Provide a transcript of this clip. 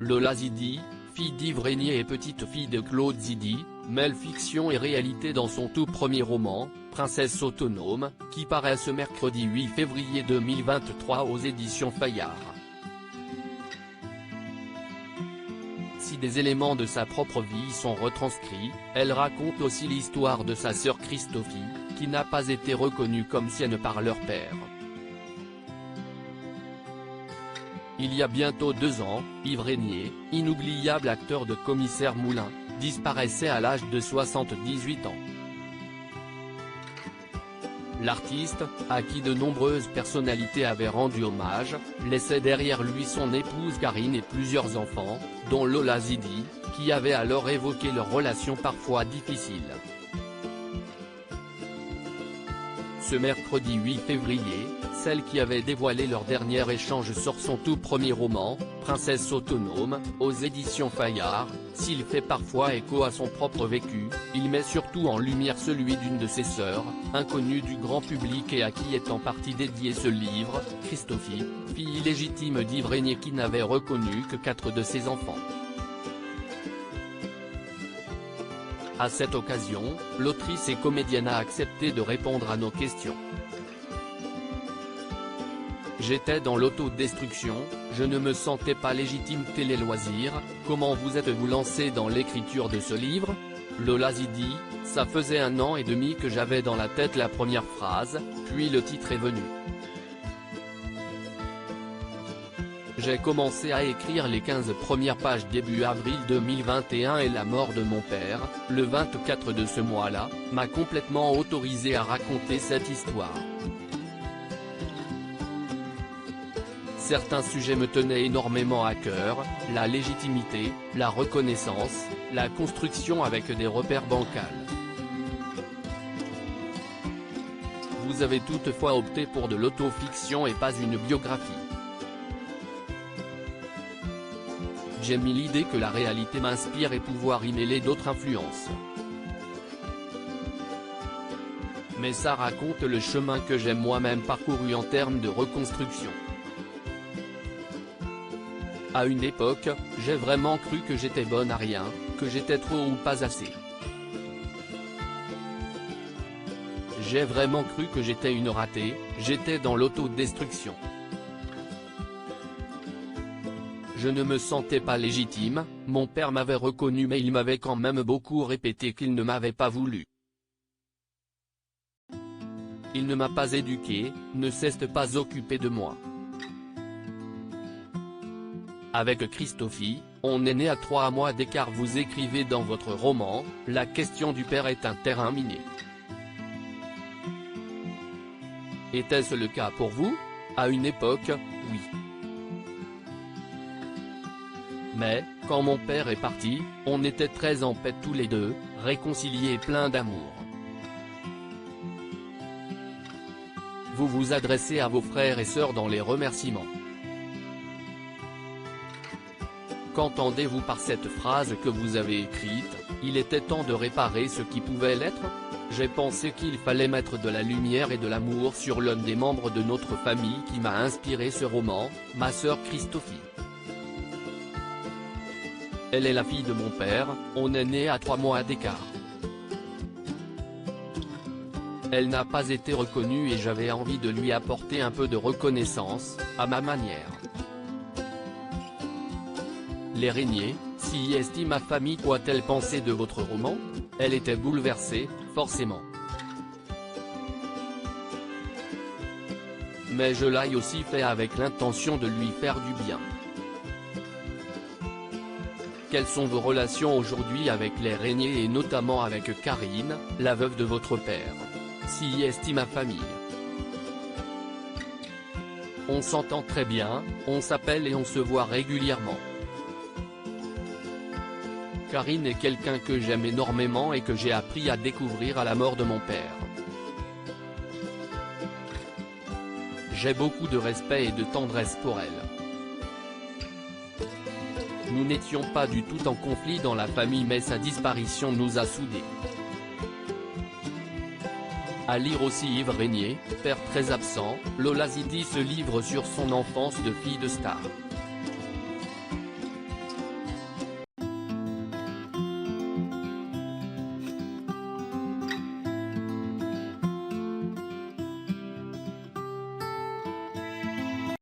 Lola Zidi, fille d'Yves Régnier et petite-fille de Claude Zidi, mêle fiction et réalité dans son tout premier roman, Princesse autonome, qui paraît ce mercredi 8 février 2023 aux éditions Fayard. Si des éléments de sa propre vie sont retranscrits, elle raconte aussi l'histoire de sa sœur Christophie, qui n'a pas été reconnue comme sienne par leur père. Il y a bientôt 2 ans, Yves Régnier, inoubliable acteur de Commissaire Moulin, disparaissait à l'âge de 78 ans. L'artiste, à qui de nombreuses personnalités avaient rendu hommage, laissait derrière lui son épouse Karine et plusieurs enfants, dont Lola Zidi, qui avait alors évoqué leur relation parfois difficile. Ce mercredi 8 février, celle qui avait dévoilé leur dernier échange sort son tout premier roman, Princesse autonome, aux éditions Fayard. S'il fait parfois écho à son propre vécu, il met surtout en lumière celui d'une de ses sœurs, inconnue du grand public et à qui est en partie dédié ce livre, Christophie, fille illégitime d'Yves Régnier qui n'avait reconnu que 4 de ses enfants. À cette occasion, l'autrice et comédienne a accepté de répondre à nos questions. J'étais dans l'autodestruction, je ne me sentais pas légitime. Télé Loisirs, comment vous êtes-vous lancé dans l'écriture de ce livre? Lola Zidi, ça faisait 1 an et demi que j'avais dans la tête la première phrase, puis le titre est venu. J'ai commencé à écrire les 15 premières pages début avril 2021 et la mort de mon père, le 24 de ce mois-là, m'a complètement autorisé à raconter cette histoire. Certains sujets me tenaient énormément à cœur, la légitimité, la reconnaissance, la construction avec des repères bancals. Vous avez toutefois opté pour de l'autofiction et pas une biographie. J'aime l'idée que la réalité m'inspire et pouvoir y mêler d'autres influences. Mais ça raconte le chemin que j'ai moi-même parcouru en termes de reconstruction. À une époque, j'ai vraiment cru que j'étais bonne à rien, que j'étais trop ou pas assez. J'ai vraiment cru que j'étais une ratée, j'étais dans l'autodestruction. Je ne me sentais pas légitime, mon père m'avait reconnu mais il m'avait quand même beaucoup répété qu'il ne m'avait pas voulu. Il ne m'a pas éduqué, ne s'est pas occupé de moi. Avec Christophie, on est né à 3 mois d'écart. Vous écrivez dans votre roman, la question du père est un terrain miné. Était-ce le cas pour vous? À une époque, oui. Mais, quand mon père est parti, on était très en paix tous les deux, réconciliés et pleins d'amour. Vous vous adressez à vos frères et sœurs dans les remerciements. Qu'entendez-vous par cette phrase que vous avez écrite, il était temps de réparer ce qui pouvait l'être? J'ai pensé qu'il fallait mettre de la lumière et de l'amour sur l'un des membres de notre famille qui m'a inspiré ce roman, ma sœur Christophie. Elle est la fille de mon père, on est nés à 3 mois d'écart. Elle n'a pas été reconnue et j'avais envie de lui apporter un peu de reconnaissance, à ma manière. Les Régnier, si estime ma famille, quoi-t-elle pensé de votre roman? Elle était bouleversée, forcément. Mais je l'ai aussi fait avec l'intention de lui faire du bien. Quelles sont vos relations aujourd'hui avec les Régnier et notamment avec Karine, la veuve de votre père? Si estime ma famille. On s'entend très bien, on s'appelle et on se voit régulièrement. Karine est quelqu'un que j'aime énormément et que j'ai appris à découvrir à la mort de mon père. J'ai beaucoup de respect et de tendresse pour elle. Nous n'étions pas du tout en conflit dans la famille mais sa disparition nous a soudés. À lire aussi Yves Régnier, père très absent, Lola Zidi se livre sur son enfance de fille de star.